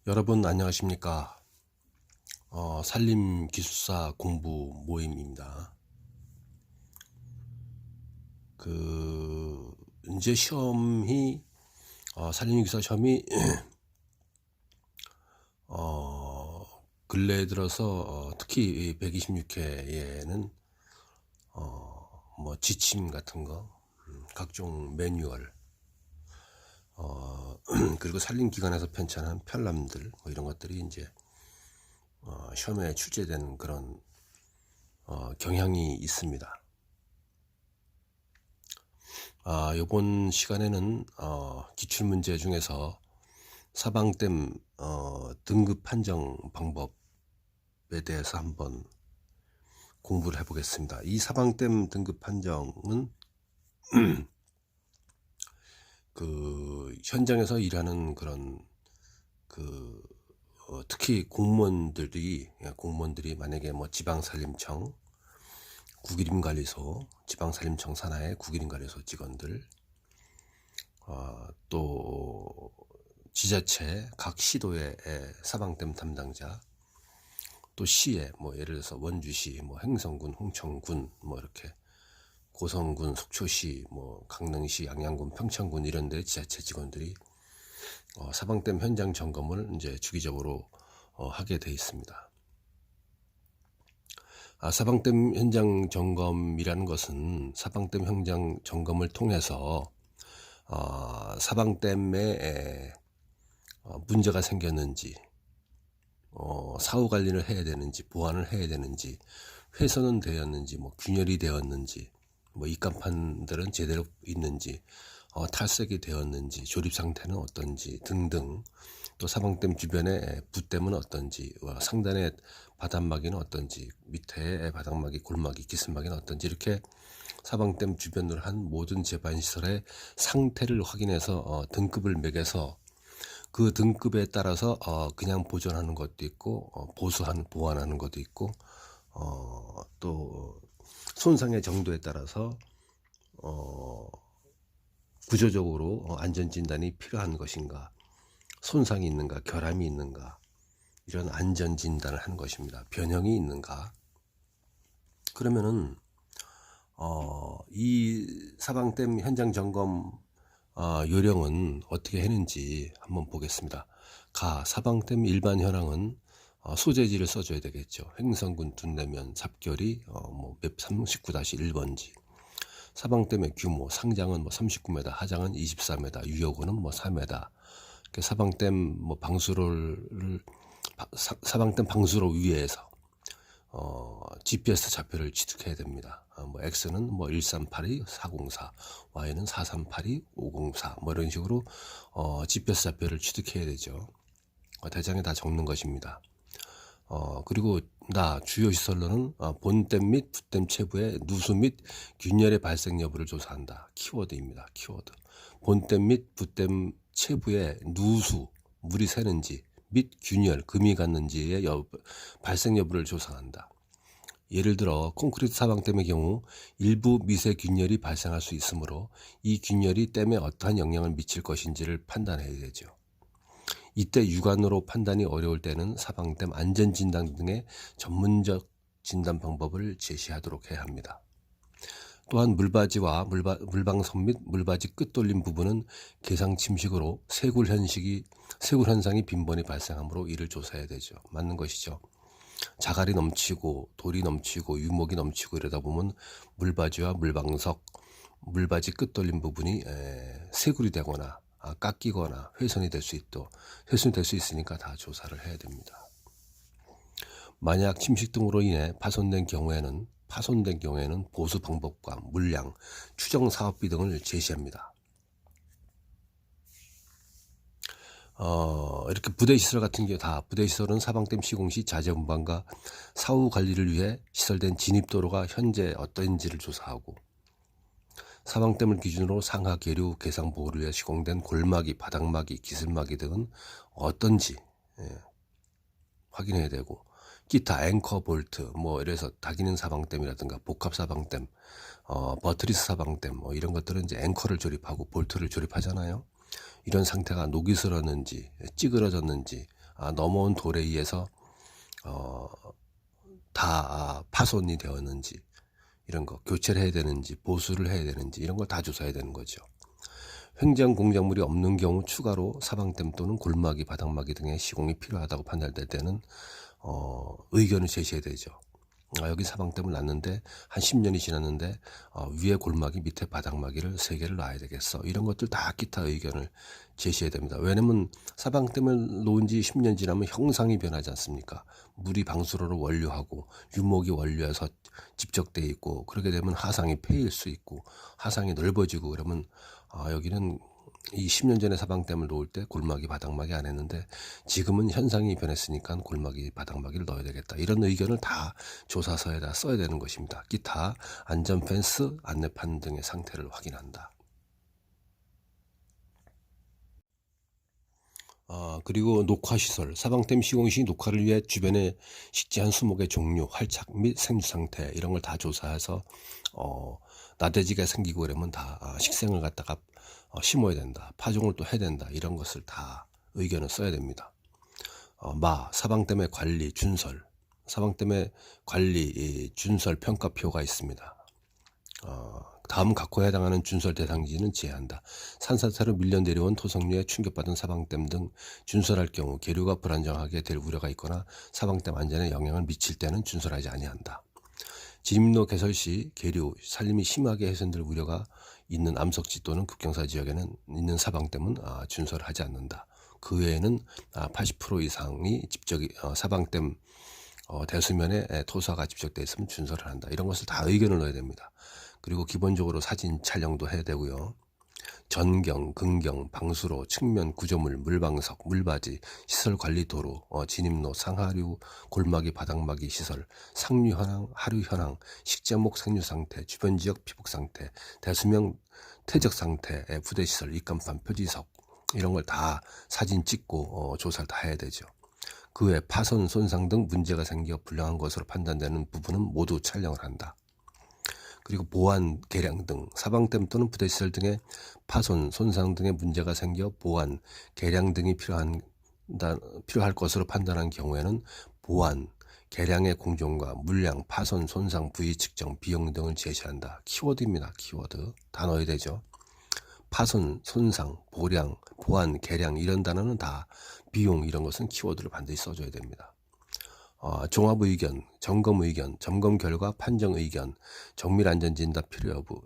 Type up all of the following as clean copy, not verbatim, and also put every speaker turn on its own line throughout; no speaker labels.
여러분 안녕하십니까? 산림기술사 공부 모임입니다. 이제 시험이 산림기술사 시험이 근래에 들어서 특히 126회에는 뭐 지침 같은 거, 각종 매뉴얼, 그리고 산림기관에서 편찬한 편람들 뭐 이런 것들이 이제 시험에 출제되는 그런 경향이 있습니다. 이번 시간에는 기출문제 중에서 사방댐 등급 판정 방법에 대해서 한번 공부를 해보겠습니다. 이 사방댐 등급 판정은 현장에서 일하는 그런 특히 공무원들이 만약에 뭐 지방산림청, 국유림관리소, 지방산림청 산하의 국유림관리소 직원들, 또 지자체 각 시도의 사방댐 담당자, 또 시에 뭐 예를 들어서 원주시, 뭐 행성군, 홍천군, 뭐 이렇게 고성군, 속초시, 뭐 강릉시, 양양군, 평창군 이런데 지자체 직원들이 사방댐 현장 점검을 이제 주기적으로 하게 돼 있습니다. 사방댐 현장 점검이라는 것은 사방댐 현장 점검을 통해서 사방댐에 문제가 생겼는지, 사후 관리를 해야 되는지, 보완을 해야 되는지, 훼손은 되었는지, 뭐 균열이 되었는지, 뭐 입간판들은 제대로 있는지, 탈색이 되었는지, 조립 상태는 어떤지 등등, 또 사방댐 주변의 붓댐은 어떤지, 상단의 바닥막이는 어떤지, 밑에 바닥막이, 골막이, 기스막이는 어떤지, 이렇게 사방댐 주변으로 한 모든 제반시설의 상태를 확인해서 등급을 매겨서 그 등급에 따라서 그냥 보존하는 것도 있고 보완하는 것도 있고 또 손상의 정도에 따라서 구조적으로 안전진단이 필요한 것인가, 손상이 있는가, 결함이 있는가, 이런 안전진단을 하는 것입니다. 변형이 있는가. 그러면은 이 사방댐 현장 점검 요령은 어떻게 했는지 한번 보겠습니다. 사방댐 일반 현황은 소재지를 써줘야 되겠죠. 행성군 둔내면 삽결이 맵 39-1번지. 사방댐의 규모, 상장은 뭐 39m, 하장은 24m, 유효구는 뭐 4m. 사방댐 뭐 사방댐 방수로 위에서 GPS 좌표를 취득해야 됩니다. 뭐 X는 뭐 1382, 404, Y는 4382, 504, 뭐 이런 식으로 GPS 좌표를 취득해야 되죠. 대장에 다 적는 것입니다. 그리고 주요 시설로는 본댐 및 붓댐 체부의 누수 및 균열의 발생 여부를 조사한다. 키워드입니다. 키워드. 본댐 및 붓댐 체부의 누수, 물이 새는지 및 균열, 금이 갔는지의 발생 여부를 조사한다. 예를 들어 콘크리트 사방댐의 경우 일부 미세 균열이 발생할 수 있으므로 이 균열이 댐에 어떠한 영향을 미칠 것인지를 판단해야 되죠. 이때 육안으로 판단이 어려울 때는 사방댐 안전진단 등의 전문적 진단 방법을 제시하도록 해야 합니다. 또한 물바지와 물방석 및 물바지 끝 돌림 부분은 개상 침식으로 세굴 현상이 빈번히 발생하므로 이를 조사해야 되죠. 맞는 것이죠. 자갈이 넘치고 돌이 넘치고 유목이 넘치고 이러다 보면 물바지와 물방석, 물바지 끝 돌림 부분이 세굴이 되거나 깎이거나 훼손이 될 수 있으니까 다 조사를 해야 됩니다. 만약 침식 등으로 인해 파손된 경우에는 보수 방법과 물량, 추정 사업비 등을 제시합니다. 이렇게 부대시설 같은 경우 부대시설은 사방댐 시공 시 자재 운반과 사후 관리를 위해 시설된 진입도로가 현재 어떤지를 조사하고, 사방댐을 기준으로 상하 계류 개상 보호를 위해 시공된 골막이, 바닥막이, 기슬막이 등은 어떤지 확인해야 되고, 기타 앵커 볼트, 뭐 이래서 다기능 사방댐이라든가 복합 사방댐, 버트리스 사방댐, 뭐 이런 것들은 이제 앵커를 조립하고 볼트를 조립하잖아요. 이런 상태가 녹이 슬었는지, 찌그러졌는지, 넘어온 돌에 의해서 다 파손이 되었는지, 이런 거 교체를 해야 되는지 보수를 해야 되는지 이런 걸 다 조사해야 되는 거죠. 횡장 공작물이 없는 경우 추가로 사방댐 또는 골막이 바닥막이 등의 시공이 필요하다고 판단될 때는 의견을 제시해야 되죠. 여기 사방댐을 놨는데 한 10년이 지났는데 위에 골막이 밑에 바닥막이를 3개를 놔야 되겠어, 이런 것들 다 기타 의견을 제시해야 됩니다. 왜냐면 사방댐을 놓은 지 10년 지나면 형상이 변하지 않습니까? 물이 방수로를 원류하고 유목이 원류해서 집적돼 있고, 그렇게 되면 하상이 패일 수 있고 하상이 넓어지고, 그러면 여기는 이 10년 전에 사방댐을 놓을 때 골막이 바닥막이 안 했는데 지금은 현상이 변했으니까 골막이 바닥막이를 넣어야 되겠다, 이런 의견을 다 조사서에다 써야 되는 것입니다. 기타 안전 펜스, 안내판 등의 상태를 확인한다. 그리고 녹화시설, 사방댐 시공 시 녹화를 위해 주변에 식재한 수목의 종류, 활착 및 생주 상태, 이런 걸 다 조사해서 나대지가 생기고 그러면 다 식생을 갖다가 심어야 된다, 파종을 또 해야 된다, 이런 것을 다 의견을 써야 됩니다. 사방댐의 관리 준설, 사방댐의 관리 준설 평가표가 있습니다. 다음 각호에 해당하는 준설 대상지는 제한한다. 산사태로 밀려 내려온 토성류에 충격받은 사방댐 등 준설할 경우 계류가 불안정하게 될 우려가 있거나 사방댐 안전에 영향을 미칠 때는 준설하지 아니한다. 진입로 개설 시 계류, 산림이 심하게 훼손될 우려가 있는 암석지 또는 급경사 지역에는 있는 사방댐은 준설하지 않는다. 그 외에는 80% 이상이 사방댐 대수면에 토사가 집적되어 있으면 준설을 한다. 이런 것을 다 의견을 넣어야 됩니다. 그리고 기본적으로 사진 촬영도 해야 되고요. 전경, 근경, 방수로, 측면 구조물, 물방석, 물바지, 시설관리도로, 진입로, 상하류, 골막이, 바닥막이 시설, 상류 현황, 하류 현황, 식재목 생류 상태, 주변 지역 피복 상태, 대수명 퇴적 상태, 부대 시설, 입간판, 표지석, 이런 걸 다 사진 찍고 조사를 다 해야 되죠. 그 외 파손, 손상 등 문제가 생겨 불량한 것으로 판단되는 부분은 모두 촬영을 한다. 그리고 보안, 개량 등 사방댐 또는 부대시설 등의 파손, 손상 등의 문제가 생겨 보안, 개량 등이 필요할 것으로 판단한 경우에는 보안, 개량의 공정과 물량, 파손, 손상, 부위 측정, 비용 등을 제시한다. 키워드입니다. 키워드 다 넣어야 되죠. 파손, 손상, 보량, 보안, 개량 이런 단어는 다, 비용 이런 것은 키워드를 반드시 써줘야 됩니다. 종합 의견, 점검 의견, 점검 결과 판정 의견, 정밀 안전진단 필요 여부,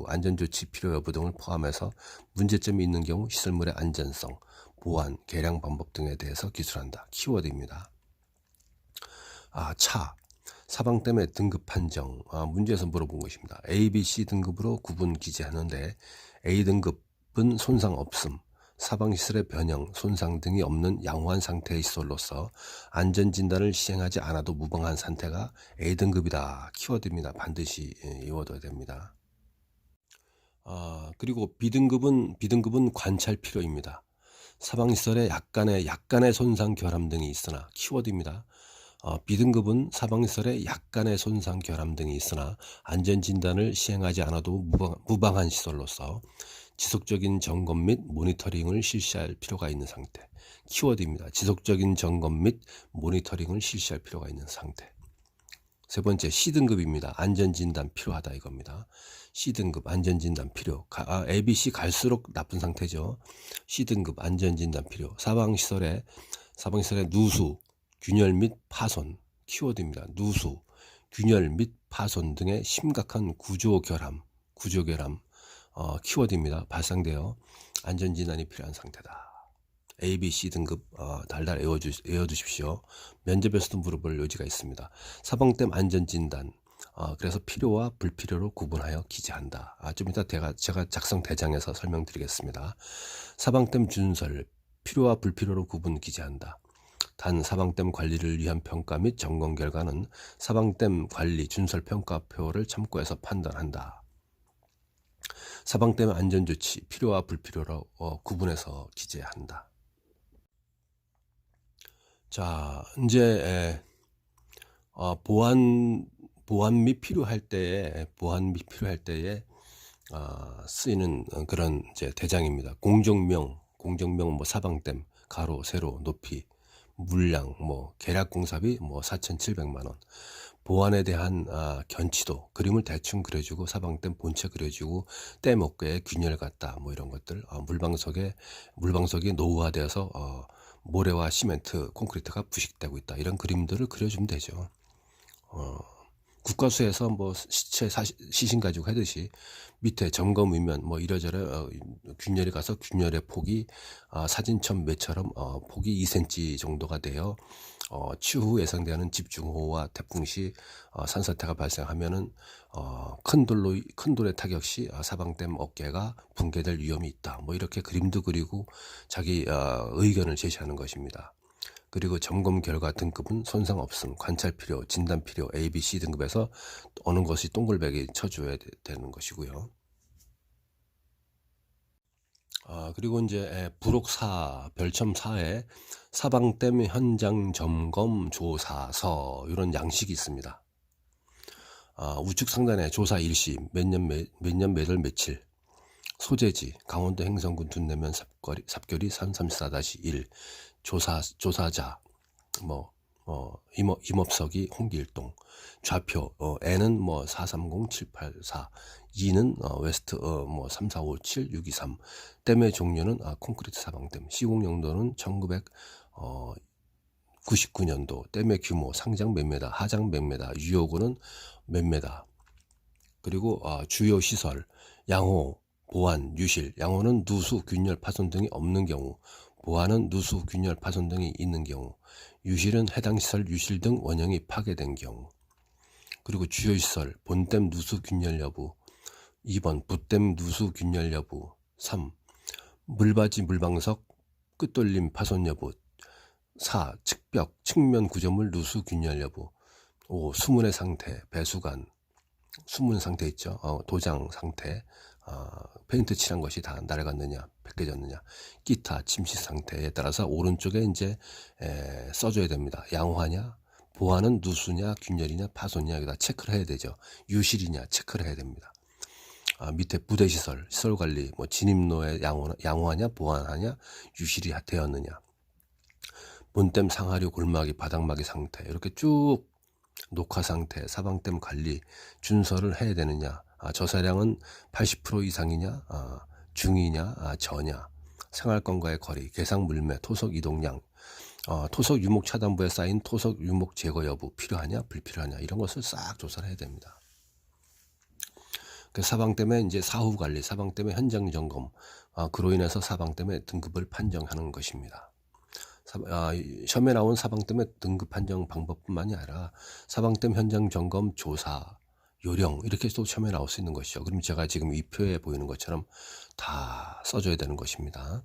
안전조치 필요 여부 등을 포함해서 문제점이 있는 경우 시설물의 안전성, 보안, 개량 방법 등에 대해서 기술한다. 키워드입니다. 사방댐의 등급 판정, 문제에서 물어본 것입니다. A, B, C 등급으로 구분 기재하는데 A 등급은 손상 없음, 사방시설의 변형, 손상 등이 없는 양호한 상태의 시설로서 안전진단을 시행하지 않아도 무방한 상태가 A등급이다. 키워드입니다. 반드시 외워둬야 됩니다. 그리고 B등급은 관찰 필요입니다. 사방시설에 약간의 손상 결함 등이 있으나, 키워드입니다. B등급은 사방시설에 약간의 손상 결함 등이 있으나 안전진단을 시행하지 않아도 무방한 시설로서 지속적인 점검 및 모니터링을 실시할 필요가 있는 상태. 키워드입니다. 지속적인 점검 및 모니터링을 실시할 필요가 있는 상태. 세 번째, C등급입니다. 안전진단 필요하다 이겁니다. C등급 안전진단 필요. A, B, C 갈수록 나쁜 상태죠. C등급 안전진단 필요. 사방시설의 누수, 균열 및 파손. 키워드입니다. 누수, 균열 및 파손 등의 심각한 구조결함, 키워드입니다. 발생되어 안전진단이 필요한 상태다. A, B, C 등급 달달 외워두십시오. 면접에서도 물어볼 여지가 있습니다. 사방댐 안전진단, 그래서 필요와 불필요로 구분하여 기재한다. 좀 이따 제가 작성 대장에서 설명드리겠습니다. 사방댐 준설, 필요와 불필요로 구분 기재한다. 단 사방댐 관리를 위한 평가 및 점검 결과는 사방댐 관리 준설 평가표를 참고해서 판단한다. 사방댐 안전조치, 필요와 불필요로 구분해서 기재한다. 자, 이제 보안 및 필요할 때에 쓰이는 그런 이제 대장입니다. 공정명 뭐 사방댐, 가로, 세로, 높이, 물량, 뭐 계략 공사비 뭐 4,700만 원. 보안에 대한 견치도, 그림을 대충 그려주고 사방댐 본체 그려주고 댐 어깨에 균열 같다, 뭐 이런 것들. 물방석이 노후화되어서 모래와 시멘트, 콘크리트가 부식되고 있다, 이런 그림들을 그려주면 되죠. 국과수에서 뭐 시체 시신 가지고 하듯이 밑에 점검이면 뭐 이래저래 균열이 가서 균열의 폭이 사진첩 매처럼 폭이 2cm 정도가 되어 추후 예상되는 집중호우와 태풍 시 산사태가 발생하면은 큰 돌의 타격 시 사방댐 어깨가 붕괴될 위험이 있다, 뭐 이렇게 그림도 그리고 자기 의견을 제시하는 것입니다. 그리고 점검 결과 등급은 손상 없음, 관찰 필요, 진단 필요, A, B, C 등급에서 어느 것이 동글백이 쳐줘야 되는 것이고요. 그리고 이제 부록 4, 별첨 4에 사방댐 현장 점검 조사서, 이런 양식이 있습니다. 우측 상단에 조사 일시, 몇 년 몇 월 며칠, 소재지 강원도 행성군 둔내면 삽교리 334-1, 조사자 뭐 임업석이 홍길동, 좌표 N은 뭐 430784, 2는 웨스트 뭐 3457-623, 댐의 종류는 콘크리트 사방댐, 시공 용도는 1999년도, 댐의 규모 상장 몇 메다, 하장 몇 메다, 유효구는 몇 메다. 그리고 주요 시설 양호, 보안, 유실. 양호는 누수, 균열, 파손 등이 없는 경우, 보안은 누수, 균열, 파손 등이 있는 경우, 유실은 해당 시설 유실 등 원형이 파괴된 경우. 그리고 주요 시설 본댐 누수 균열 여부, 2번 부댐 누수 균열 여부, 3 물바지 물방석 끝돌림 파손 여부, 4 측벽 측면 구조물 누수 균열 여부, 5 수문의 상태, 배수관 수문 상태 있죠. 도장 상태, 페인트 칠한 것이 다 낡았느냐, 벗겨졌느냐, 기타 침식 상태에 따라서 오른쪽에 이제 써줘야 됩니다. 양호하냐, 보안은 누수냐, 균열이냐, 파손이냐, 여기다 체크를 해야 되죠. 유실이냐 체크를 해야 됩니다. 밑에 부대시설, 시설관리, 뭐 진입로에 양호하냐, 보완하냐, 유실이 되었느냐, 본댐 상하류 골막이 바닥막이 상태, 이렇게 쭉 녹화 상태, 사방댐 관리 준설을 해야 되느냐, 저사량은 80% 이상이냐, 중이냐, 저냐, 생활권과의 거리, 개상 물매, 토속 이동량, 토속 유목 차단부에 쌓인 토속 유목 제거 여부 필요하냐, 불필요하냐, 이런 것을 싹 조사를 해야 됩니다. 그 사방댐의 이제 사후 관리, 사방댐의 현장 점검, 그로 인해서 사방댐의 등급을 판정하는 것입니다. 시험에 나온 사방댐의 등급 판정 방법뿐만이 아니라 사방댐 현장 점검 조사 요령, 이렇게 또 시험에 나올 수 있는 것이죠. 그럼 제가 지금 이 표에 보이는 것처럼 다 써줘야 되는 것입니다.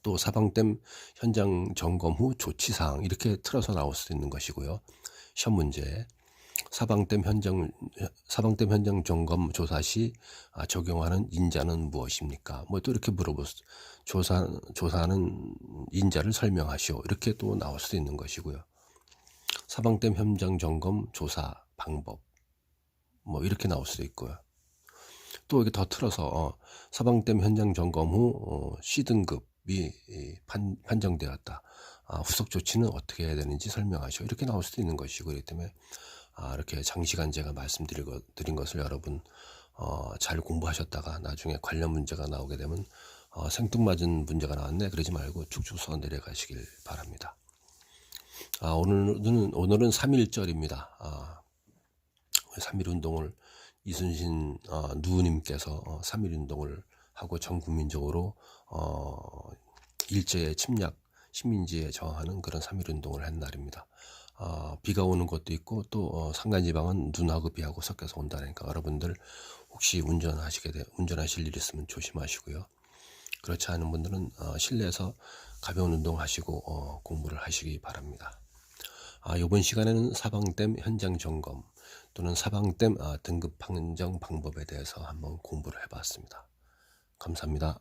또 사방댐 현장 점검 후 조치사항, 이렇게 틀어서 나올 수 있는 것이고요. 시험 문제 사방댐 현장 점검 조사 시 적용하는 인자는 무엇입니까? 뭐 또 이렇게 조사하는 인자를 설명하시오, 이렇게 또 나올 수도 있는 것이고요. 사방댐 현장 점검 조사 방법, 뭐 이렇게 나올 수도 있고요. 또 이렇게 더 틀어서 사방댐 현장 점검 후 C등급이 판정되었다. 후속 조치는 어떻게 해야 되는지 설명하시오, 이렇게 나올 수도 있는 것이고, 그렇기 때문에 이렇게 장시간 제가 말씀드린 것을 여러분 잘 공부하셨다가 나중에 관련 문제가 나오게 되면 생뚱맞은 문제가 나왔네 그러지 말고 쭉쭉 써 내려가시길 바랍니다. 오늘은 3.1절입니다. 3.1 운동을 이순신 누님께서 3.1 운동을 하고 전 국민적으로 일제의 침략, 식민지에 저항하는 그런 3.1 운동을 한 날입니다. 비가 오는 것도 있고 또 산간지방은 눈하고 비하고 섞여서 온다니까 여러분들 혹시 운전하실 일 있으면 조심하시고요. 그렇지 않은 분들은 실내에서 가벼운 운동 하시고 공부를 하시기 바랍니다. 이번 시간에는 사방댐 현장 점검 또는 사방댐 등급 판정 방법에 대해서 한번 공부를 해봤습니다. 감사합니다.